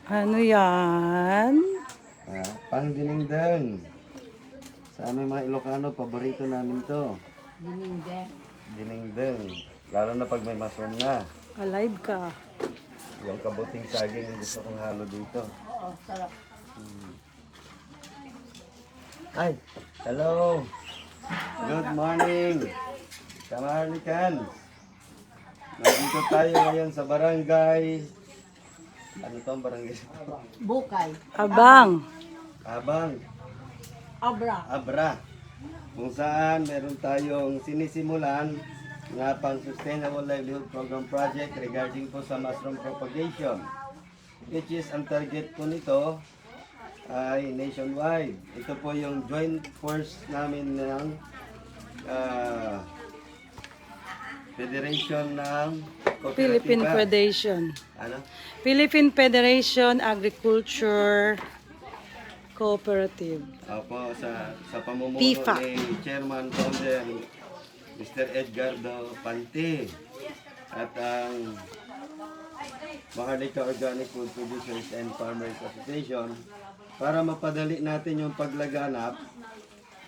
Ano yan? Pang-dinengdeng. Sa aming mga Ilocano, paborito namin to. Dinengdeng. Dinengdeng. Lalo na pag may mushroom na. Alive ka. Yung kabuting saging yung gusto kong halo dito. Oo, sarap. Ay, hello. Good morning. Kamarnikan. Nandito tayo ngayon sa barangay. Ano to ang barangay? Bukay. Abang. Abang. Abra. Abra. Kung saan meron tayong sinisimulan nga pang Sustainable Livelihood Program Project regarding po sa mushroom propagation. Which is ang target po nito ay nationwide. Ito po yung joint force namin ng Federation ng Philippine Kooperatiba. Federation. Ano? Philippine Federation Agriculture Cooperative. Opo, sa pamumuno FIFA. ni Chairman Founder Mr. Edgardo Pante at ang Maharlika Organic Food Producers and Farmers Association para mapadali natin yung paglaganap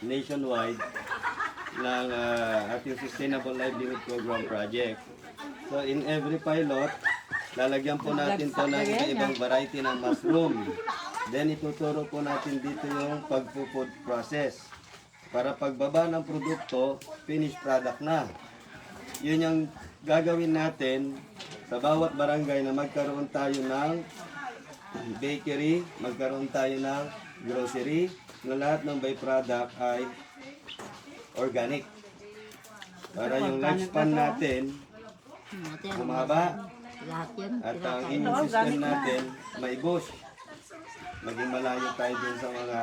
nationwide ng ating Sustainable Livelihood Program Project. So in every pilot, lalagyan po natin to ng ibang variety ng mushroom. Then ituturo po natin dito yung pag-food process. Para pagbaba ng produkto, finished product na. Yun yung gagawin natin sa bawat barangay na magkaroon tayo ng bakery, magkaroon tayo ng grocery, na lahat ng byproduct ay organic. Para yung lifespan natin humaba Lahat yan. at ang immune system natin may boost. Maging malayo tayo din sa mga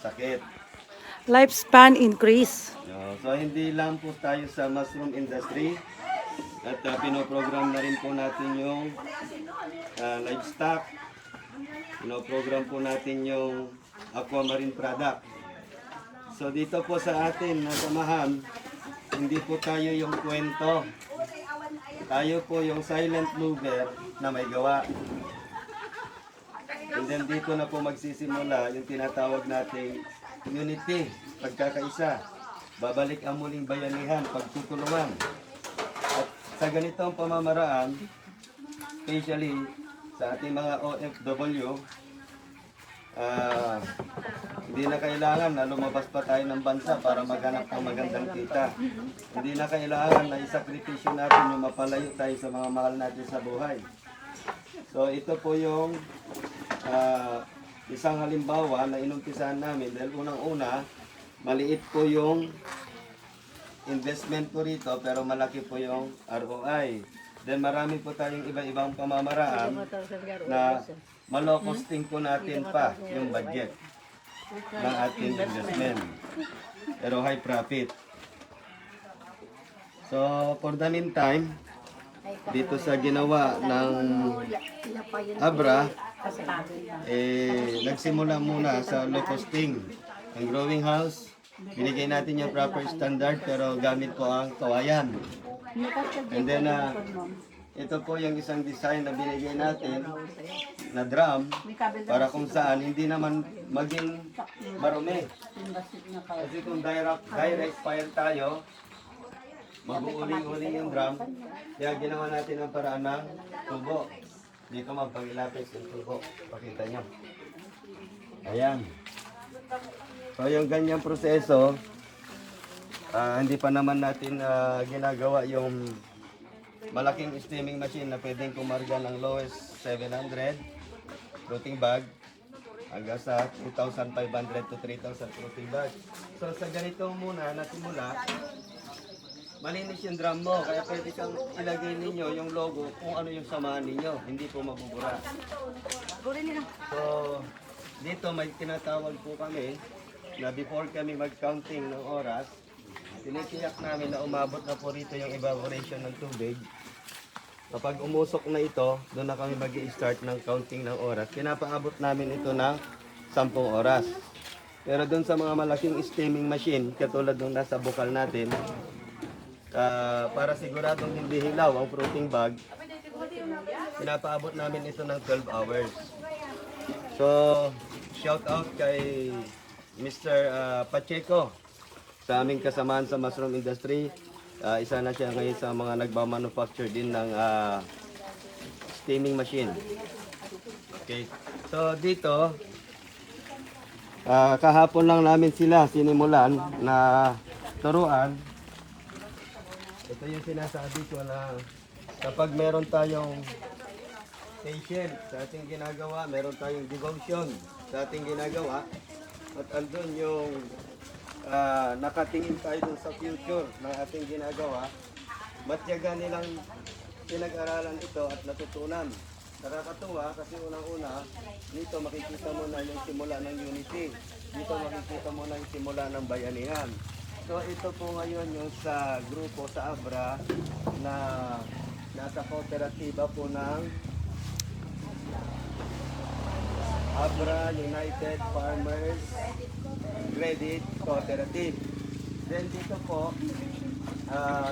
sakit. Lifespan increase. So hindi lang po tayo sa mushroom industry at pinoprogram na rin po natin yung livestock. Pinoprogram po natin yung aquamarine product. So dito po sa atin na samahan, hindi po tayo yung kwento. Tayo po yung silent mover na may gawa. And then dito na po magsisimula yung tinatawag nating unity, pagkakaisa. Babalik ang muling bayanihan, pagtutulungan. At sa ganitong pamamaraan, especially sa ating mga OFW, hindi na kailangan na lumabas pa tayo ng bansa para maghanap ng magandang kita. Hindi na kailangan na isakripisyo natin yung mapalayo tayo sa mga mahal natin sa buhay. So ito po yung isang halimbawa na inumpisahan namin dahil unang-una, maliit po yung investment po rito pero malaki po yung ROI. Then marami po tayong iba-ibang pamamaraan na malo costing po natin pa yung budget ng ating investment. Pero high profit. So for the meantime, dito sa ginawa ng Abra, nagsimula muna sa low costing. Ang growing house, binigay natin yung proper standard pero gamit po ang kawayan. And then, ito po yung isang design na binigay natin na drum para kung saan hindi naman maging marumi. Kasi kung direct fire tayo, mag-uuli-uli yung drum. Kaya ginawa natin ang paraan ng tubo. Dito magpag-ilapis yung tubo. Pakita nyo. Ayan. So yung ganyang proseso, hindi pa naman natin ginagawa yung malaking steaming machine na pwedeng kumarga ng lowest 700 floating bag hanggang sa 2,500 to 3,000 floating bag. So sa ganito muna nasimula, malinis yung drum mo, kaya pwede kang ilagay ninyo yung logo kung ano yung samahan ninyo, hindi po mabubura. So dito may tinatawag po kami na before kami mag-counting ng oras, tinitiyak namin na umabot na po rito yung evaporation ng tubig. Kapag umusok na ito, doon na kami mag-i-start ng counting ng oras. Pinapaabot namin ito ng 10 oras. Pero doon sa mga malaking steaming machine, katulad nung nasa bukal natin, para siguradong hindi hilaw ang fruiting bag, pinapaabot namin ito ng 12 hours. So, shout out kay Mr. Pacheco sa aming kasamaan sa mushroom industry. Isa na siya ngayon sa mga nagmamanufacture din ng steaming machine. Okay. So, dito, kahapon lang namin sila sinimulan na turuan. Ito yung sinasabi ko na kapag meron tayong patient sa ating ginagawa, meron tayong devotion sa ating ginagawa, at andun yung nakatingin tayo dun sa future ng ating ginagawa, matyaga nilang pinag-aralan ito at natutunan. Nakakatuwa kasi unang-una, dito makikita mo na yung simula ng unity. Dito makikita mo na yung simula ng bayanihan. So ito po ngayon yung sa grupo sa Abra na nasa kooperatiba po ng Abra United Farmers Credit Cooperative. Then dito po,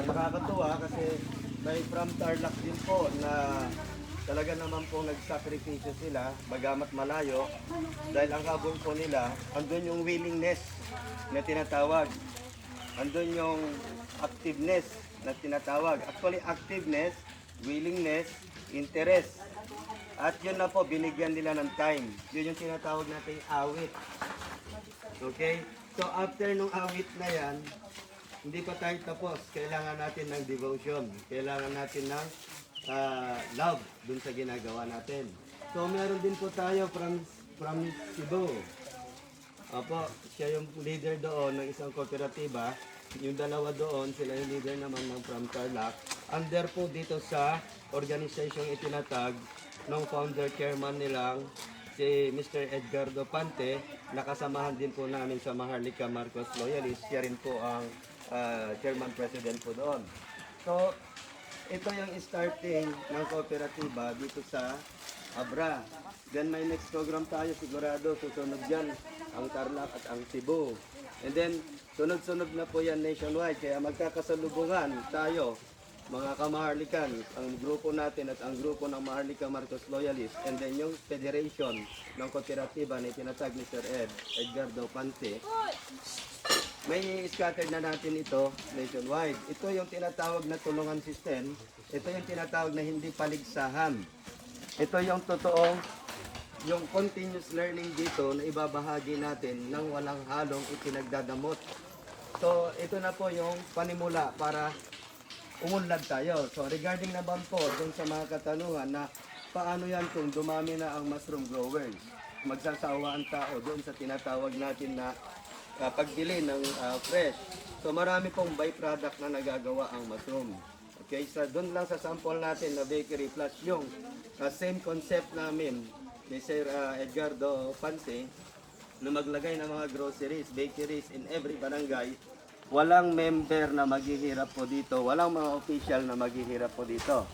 nakakatuwa kasi may from Tarlac din po na talaga naman po nagsakripisyo sila, bagamat malayo, dahil ang habol po nila, andun yung willingness na tinatawag. Andun yung activeness na tinatawag. Actually, activeness, willingness, interest. At yun na po, binigyan nila ng time. Yun yung tinatawag natin awit. Okay? So, after nung awit na yan, hindi pa tayo tapos. Kailangan natin ng devotion. Kailangan natin ng love dun sa ginagawa natin. So, meron din po tayo from Cebu. Opo, siya yung leader doon ng isang kooperatiba. Yung dalawa doon, sila yung leader naman ng from Tarlac. Under po dito sa organisasyong itinatag ng founder chairman nilang si Mr. Edgardo Pante. Nakasamahan din po namin sa Maharlika Marcos Loyalist. Siya rin po ang chairman president po doon. So, ito yung starting ng kooperatiba dito sa Abra. Then may next program tayo sigurado, susunod dyan ang Tarlac at ang Cebu. And then sunod-sunod na po yan nationwide, kaya magkakasalubungan tayo mga kamaharlikan, ang grupo natin at ang grupo ng Maharlika Marcos Loyalist, and then yung federation ng kooperatiba na itinatag ni Sir Edgardo Pante. May scattered na natin ito nationwide. Ito yung tinatawag na tulungan system. Ito yung tinatawag na hindi paligsahan. Ito yung totoong, yung continuous learning dito na ibabahagi natin nang walang halong ipinagdadamot. So, ito na po yung panimula para umunlad tayo. So, regarding naman po dun sa mga katanungan na paano yan kung dumami na ang mushroom growers, magsasawa ang tao doon sa tinatawag natin na pagbili ng fresh. So marami pong byproduct na nagagawa ang mushroom. Okay, so doon lang sa sample natin na bakery plus yung same concept namin ni Sir Edgardo Pante na maglagay ng mga groceries, bakeries in every barangay. Walang member na maghihirap po dito, walang mga official na maghihirap po dito.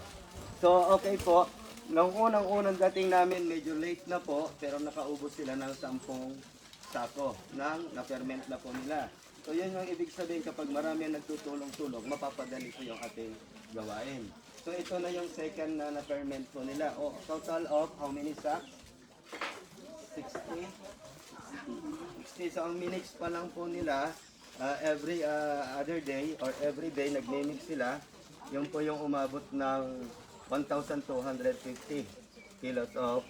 So okay po, nung unang dating namin medyo late na po, pero nakaubos sila ng 10 sako ng na-ferment na po nila. So yun yung ibig sabihin, kapag marami ang nagtutulong-tulong, mapapadali po yung ating gawain. So ito na yung second na na-ferment po nila. O total of how many sacks? 60. So ang minix pa lang po nila, every other day or every day nagmi-mix sila. Yun po yung umabot ng 1,250 kilos of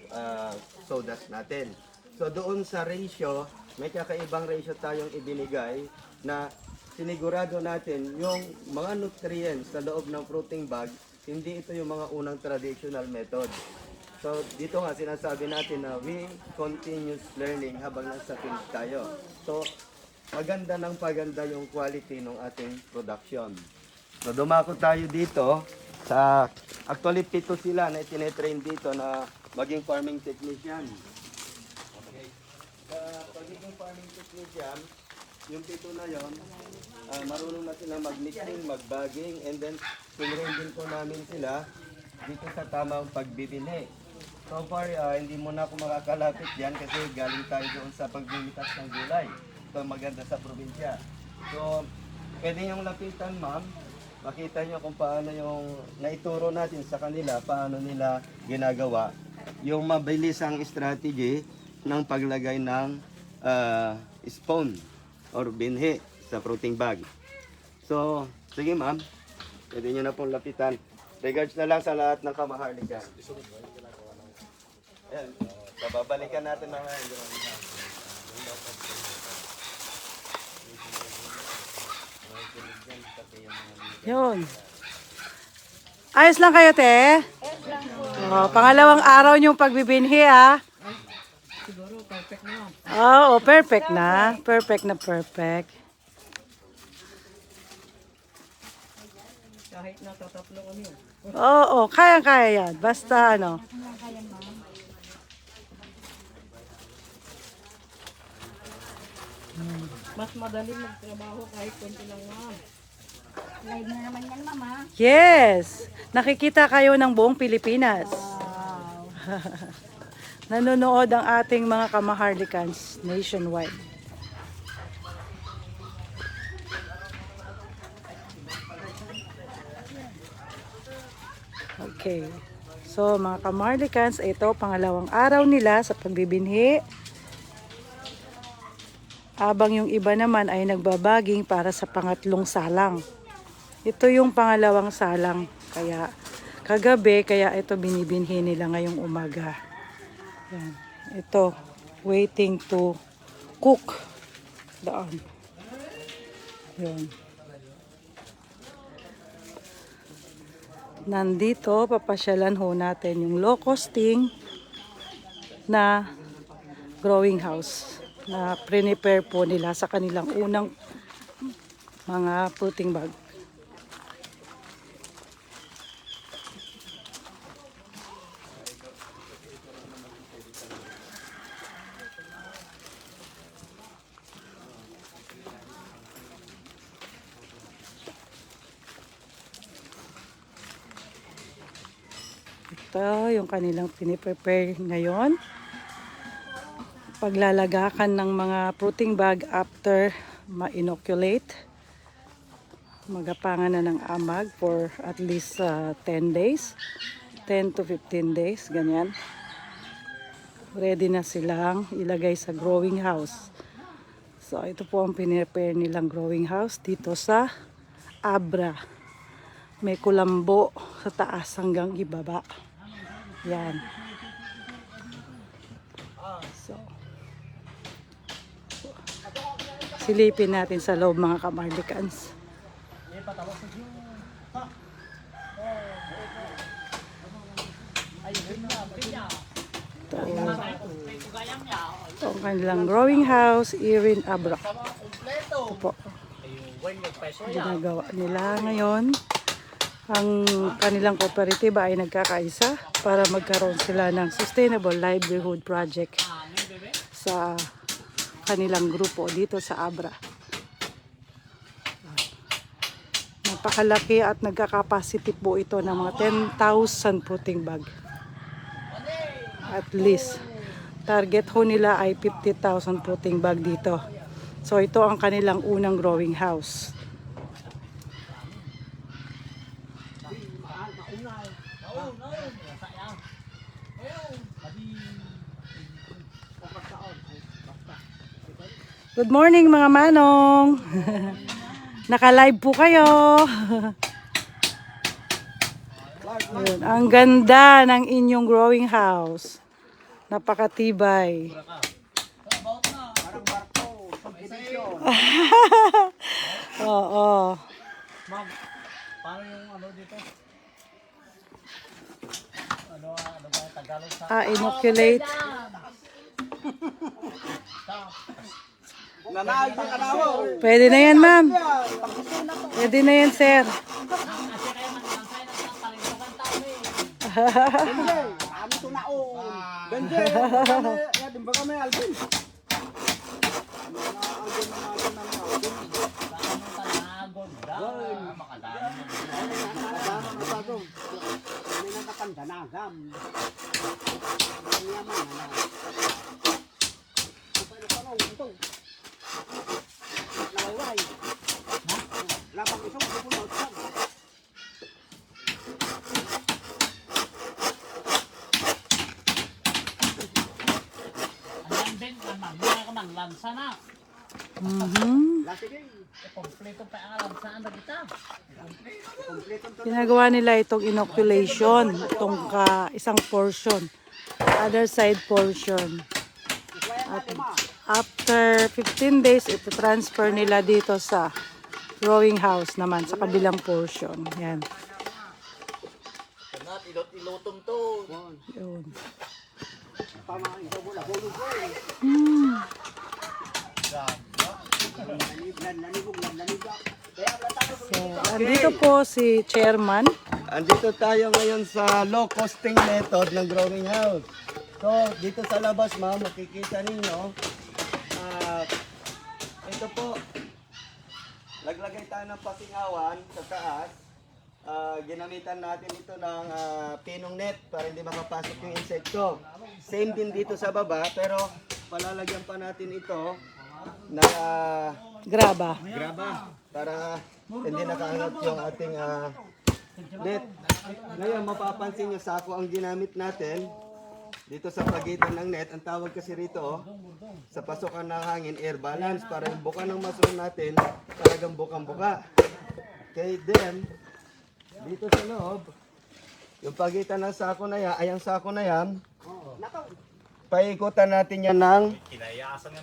sodas natin. So doon sa ratio, may kakaibang ratio tayong ibinigay na sinigurado natin yung mga nutrients sa loob ng fruiting bag, hindi ito yung mga unang traditional method. So dito nga sinasabi natin na we continuous learning habang nasa field tayo. So paganda ng paganda yung quality ng ating production. So dumako tayo dito sa, actually 7 sila na itinetrain dito na maging farming technician. Pagiging farming technician, yung 7 na yon, marunong na sila mag-mixing, mag-bagging, and then tunruin din po namin sila dito sa tamang pagbibili. So far, hindi mo na ako makakalapit dyan kasi galing tayo doon sa pagbimitas ng gulay. Ito maganda sa probinsya. So, pwede yung lapitan, ma'am. makita nyo kung paano yung naituro natin sa kanila, paano nila ginagawa yung mabilisang strategy ng paglagay ng spawn or binhi sa fruiting bag. So, sige ma'am, pwede nyo na pong lapitan. Regards na lang sa lahat ng kamaharlika. Ayan, so babalikan natin na ngayon. Yun. Ayos lang kayo, te? Oh, pangalawang araw niyong pagbibinhi, ah. Siguro, perfect na yan. Oo, perfect na. Perfect na perfect. Kahit natatatlo kami. Oo, kaya-kaya yan. Basta ano. Mas madaling magtrabaho kahit konti lang ma'am. Live na naman yan, mama. Yes! Nakikita kayo ng buong Pilipinas. Wow. Nanonood ang ating mga kamaharlikans nationwide. Okay. So, mga kamaharlikans, ito pangalawang araw nila sa pagbibinhi. Habang yung iba naman ay nagbabaging para sa pangatlong salang. Ito yung pangalawang salang. Kaya kagabi, kaya ito binibinhi nila ngayong umaga. Yan. Ito, waiting to cook. Doon. Yan. Nandito, papasyalan ho natin yung low-costing na growing house na prepare po nila sa kanilang unang mga fruiting bag. Ito yung kanilang piniprepare ngayon. Paglalagakan ng mga fruiting bag after ma-inoculate. Magapangan na ng amag for at least 10 days. 10 to 15 days, ganyan. Ready na silang ilagay sa growing house. So, ito po ang pinipare nilang growing house dito sa Abra. May kulambo sa taas hanggang ibaba. Yan. So, silipin natin sa loob mga kamarlikans. Ito ang kanilang growing house, Irin Abra. Ito po. Ginagawa nila ngayon. Ang kanilang kooperatiba ay nagkakaisa para magkaroon sila ng Sustainable Livelihood Project sa kanilang grupo dito sa Abra. Napakalaki at nagkakapacity po ito ng mga 10,000 fruiting bag. At least, target ho nila ay 50,000 fruiting bag dito. So ito ang kanilang unang growing house. Good morning mga manong. Naka-live po kayo. Ayun, ang ganda ng inyong growing house. Napakatibay. Oo. Ma'am, paano yung ano dito? Ano ba Tagalog sa Inoculate. Pwede na yan, ma'am. Pwede na yan, sir. Kompleto pa alam saan na kita. Ginagawa nila itong inoculation, itong isang portion, other side portion. At after 15 days, ito transfer nila dito sa growing house naman, sa kabilang portion. Yan. Kanat, ilot-ilotong to. Yun. So, andito po si chairman. Andito tayo ngayon sa low costing method ng growing house. So, dito sa labas, ma'am, makikita ninyo, ito po, naglagay tayo ng pasingawan sa taas. Ginamitan natin ito ng pinong net para hindi makapasok yung insekto. Same din dito sa baba, pero palalagyan pa natin ito ng Graba. graba para hindi nakaangat yung ating net. Ngayon, mapapansin nyo, sako ang ginamit natin dito sa pagitan ng net. Ang tawag kasi rito, sa pasukan ng hangin, air balance, para yung buka ng mushroom natin talagang bukang-buka. Okay, then, dito sa loob, yung pagitan ng sako na yan, ay ang sako na yan, paikutan natin yan ng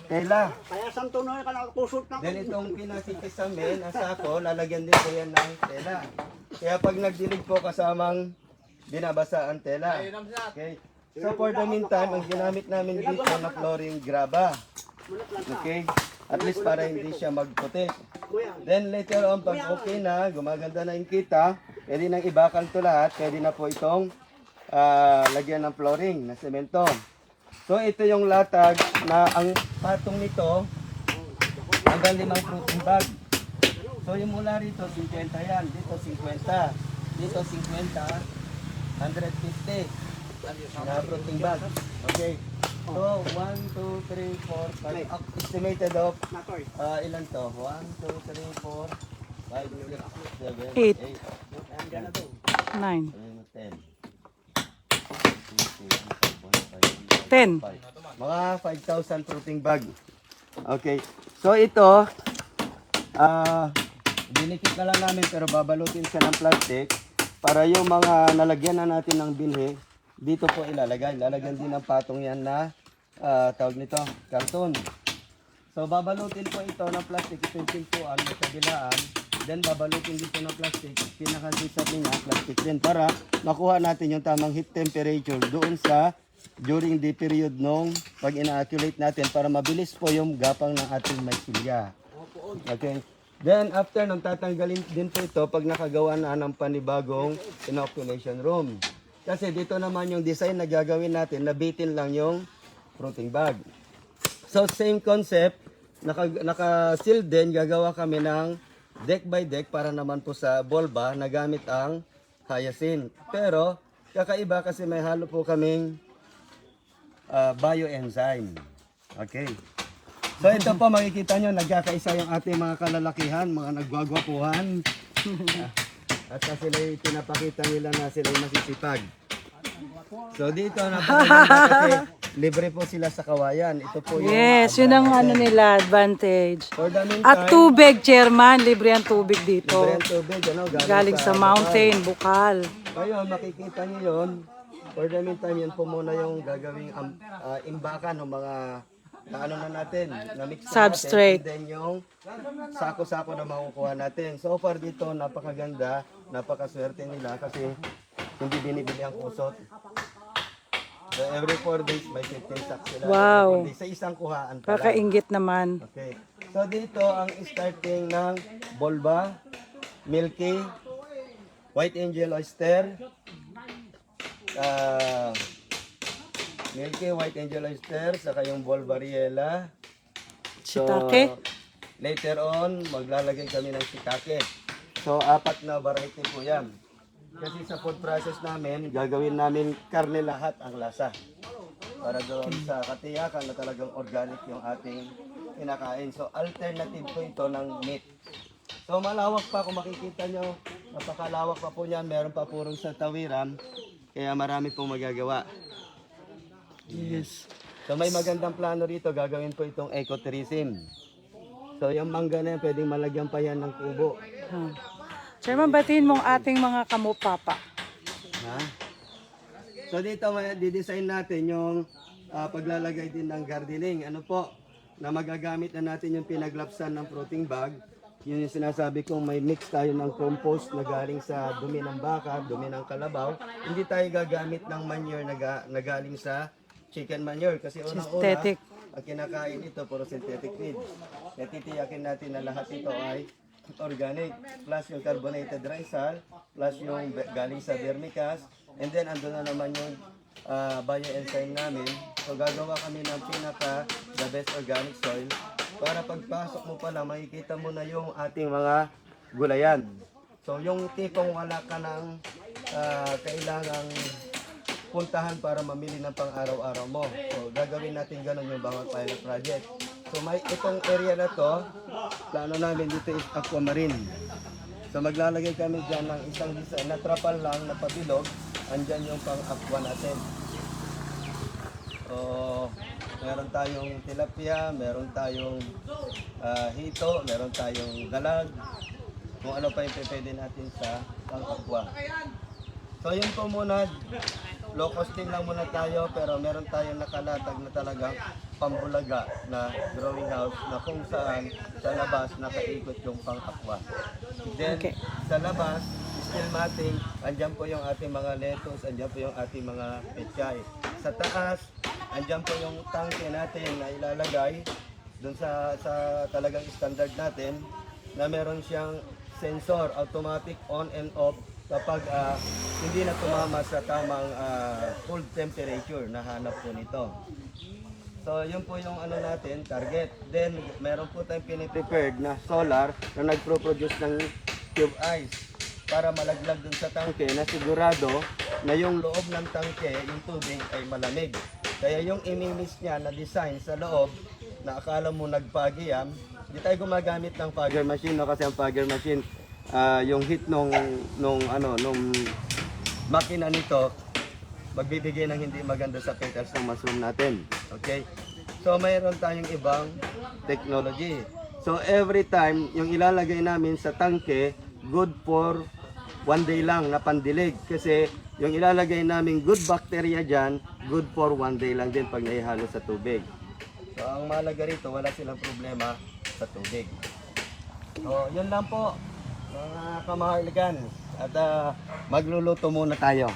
tela. Kaya santo na ka na kusot na. Then itong pinakikisamin, ang sako, lalagyan din po yan ng tela. Kaya pag nagdilig po kasamang binabasa ang tela. Okay. So for the meantime, ang ginamit namin dito na flooring graba. Okay. At least para hindi siya magputik. Then later on, pag okay na, gumaganda na yung kita, pwede nang ibakal to lahat, pwede na po itong lagyan ng flooring na semento. So ito yung latag na ang patong nito hanggang 5 fruiting bag. So yung mula rito 50 yan, dito 50, dito 50, 150 na fruiting bag. Okay. So 1, 2, 3, 4, 5, estimated of ilan to? 1, 2, 3, 4, 5, 6, 7, 8, 9. 10. 10. Mga 5,000 fruiting bag. Okay. So ito, dinikit na lang namin pero babalutin siya ng plastic para yung mga nalagyan na natin ng binhi, dito po ilalagay. Lalagyan din ng patong yan na tawag nito, karton. So babalutin po ito ng plastic, ito yung pintuan, may kabilaan. Then babalutin dito ng plastic, pinakasisap niya, plastic din para makuha natin yung tamang heat temperature doon sa during the period nung pag ina-accumulate natin para mabilis po yung gapang ng ating mycelia. Okay. Then after nang tatanggalin din po ito pag nakagawa na ng panibagong inoculation room. Kasi dito naman yung design na gagawin natin, nabitin lang yung fruiting bag. So same concept, naka-seal din, gagawa kami ng deck by deck para naman po sa bulba na gamit ang hyacinth. Pero kakaiba kasi may halo po kaming bioenzyme. Okay. So ito po makikita nyo, nagkakaisa yung ating mga kalalakihan, mga nagwagwapuhan. At sila pinapakita nila na sila masisipag. So dito napakaganda kasi libre po sila sa kawayan. Ito po yung Yes, yun ang ano nila, advantage. For the meantime, At tubig, chairman, libre ang tubig dito. libre ang tubig, Galing sa mountain, bukal. Ngayon, makikita niyo yun. For the meantime, yan po muna yung gagawing imbakan ng mga ano na natin, na mix na Substrate. natin. And then yung sako-sako na makukuha natin. So far dito, napakaganda, napakaswerte nila kasi hindi binibili ang kusot. So every 4 days, may 15 sacks sila. Wow. Every 4 days. Sa isang kuhaan pa lang. Kakaingit naman. Okay. So dito ang starting ng Bolba, Milky, White Angel Oyster, Milky, White Angel Oyster, saka yung Bolbariella. Shiitake. Later on, maglalagay kami ng shiitake. So 4 na variety po yan. Kasi sa food process namin, gagawin namin karne lahat ang lasa. Para doon sa katiyakan na talagang organic yung ating kinakain. So alternative po ito ng meat. So malawak pa kung makikita nyo, napakalawak pa po niyan. Meron pa purong sa tawiran, kaya marami pong magagawa. Yes. So may magandang plano rito, gagawin po itong ecotourism. So yung mangga na yan, pwedeng malagyan pa yan ng kubo. Chairman, batiin mong ating mga kamupapa. Ha? So dito didesign natin yung paglalagay din ng gardening. Ano po, na magagamit na natin yung pinaglapsan ng fruiting bag. Yun yung sinasabi kong may mix tayo ng compost na galing sa dumi ng baka, dumi ng kalabaw. Hindi tayo gagamit ng manure na galing sa chicken manure. Kasi unang-una, Synthetic. ang kinakain ito, puro synthetic feed. Kaya titiyakin natin na lahat ito ay organic, plus yung carbonated rice hull, plus yung galing sa vermicast, and then andun na naman yung bioenzyme namin. So gagawa kami ng the best organic soil para pagpasok mo pa lang, makikita mo na yung ating mga gulayan. So yung tipong wala ka ng kailangang puntahan para mamili ng pang-araw-araw mo. So gagawin natin ganun yung bawat pilot project. So may itong area na to, plano namin dito is aquamarine. So maglalagay kami dyan ng isang design na trapal lang na pabilog, andyan yung pang-aqua natin. So meron tayong tilapia, meron tayong hito, meron tayong galag, kung ano pa yung pwede natin sa pang-aqua. So yun po muna, low costing lang muna tayo, pero meron tayong nakalatag na talagang pambulaga na growing house na kung saan sa labas nakaikot yung pang-aqua. Then sa labas, still mating, andyan po yung ating mga lettuce, andyan po yung ating mga pechay. Sa taas, andyan po yung tangke natin na ilalagay dun sa talagang standard natin na meron siyang sensor, automatic on and off kapag hindi na tumama sa tamang cold temperature na hanap po nito. So yun po yung ano natin, target. Then meron po tayong piniprepared na solar na nagpro-produce ng cube ice para malaglag dun sa tangke na sigurado na yung loob ng tangke, yung tubig ay malamig. Kaya yung imimis niya na design sa loob na akala mo nagpagiyam, hindi tayo gumagamit ng fogger machine, no? Kasi ang fogger machine, yung heat nung makina nito magbibigay ng hindi maganda sa petals ng mushroom natin. Okay? So mayroon tayong ibang technology. So every time yung ilalagay namin sa tangke, good for 1 day lang na pandilig. Kasi yung ilalagay namin good bacteria dyan, good for 1 day lang din pag naihalo sa tubig. So ang mahalaga rito, wala silang problema sa tubig. So yun lang po mga kamaharligan. At magluluto muna tayo.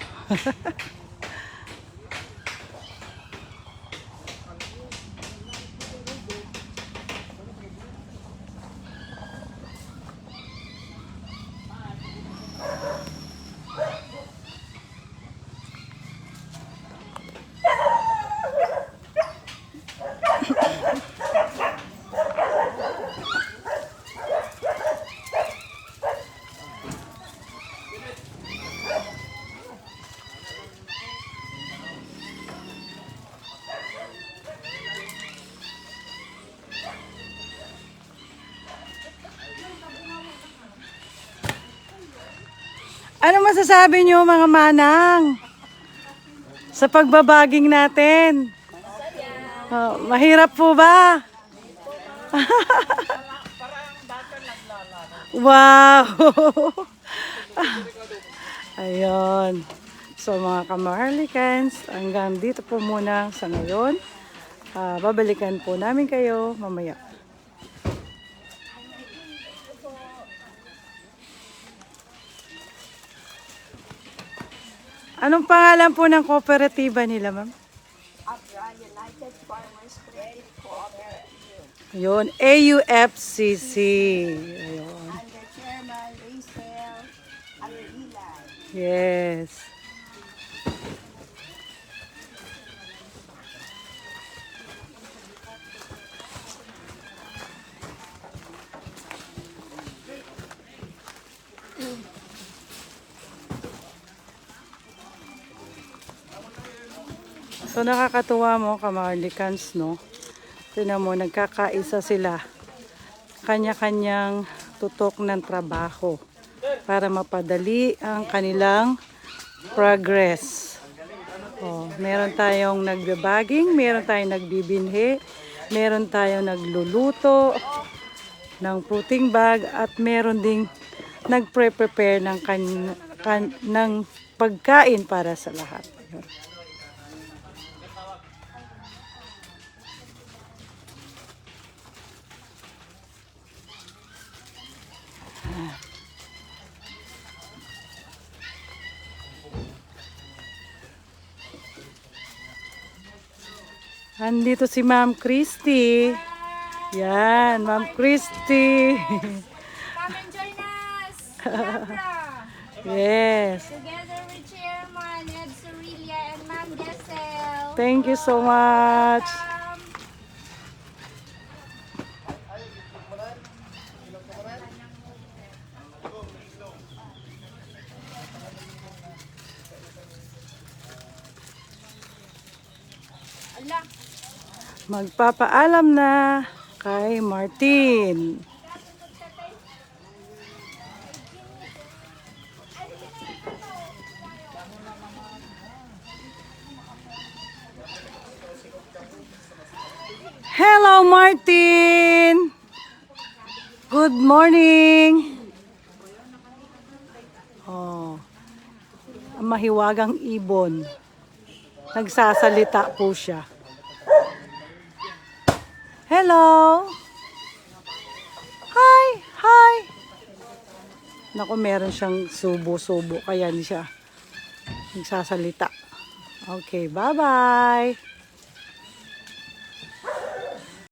Ano masasabi niyo mga manang sa pagbabaging natin? Oh, mahirap po ba? Wow! Ayun. So mga kamaharlikans, hanggang dito po muna sa ngayon. Babalikan po namin kayo mamaya. Anong pangalan po ng kooperatiba nila, ma'am? United Farmers Credit Cooperative. Yun, AUFCC. Ayun. Under Chairman Rachel Alilan. Yes. So nakakatuwa mo, kamarlikans, no? Tignan mo, nagkakaisa sila. Kanya-kanyang tutok ng trabaho para mapadali ang kanilang progress. Oh, meron tayong nagbabaging, meron tayong nagbibinhi, meron tayong nagluluto, ng fruiting bag at meron ding nagpre-prepare ng ng pagkain para sa lahat. Yun. Andito si Ma'am Christy. Yan, Ma'am Christy. Come and join us, Capra, Yes. together with Chairman Ed Sorilia and Ma'am Gesel. Thank you so much. Ala, Magpapaalam na kay Martin. Hello, Martin. Good morning. Oh, ang mahiwagang ibon. Nagsasalita po siya. Hello. Hi, hi. Naku, meron siyang subo-subo kaya siya nagsasalita. Okay, bye-bye.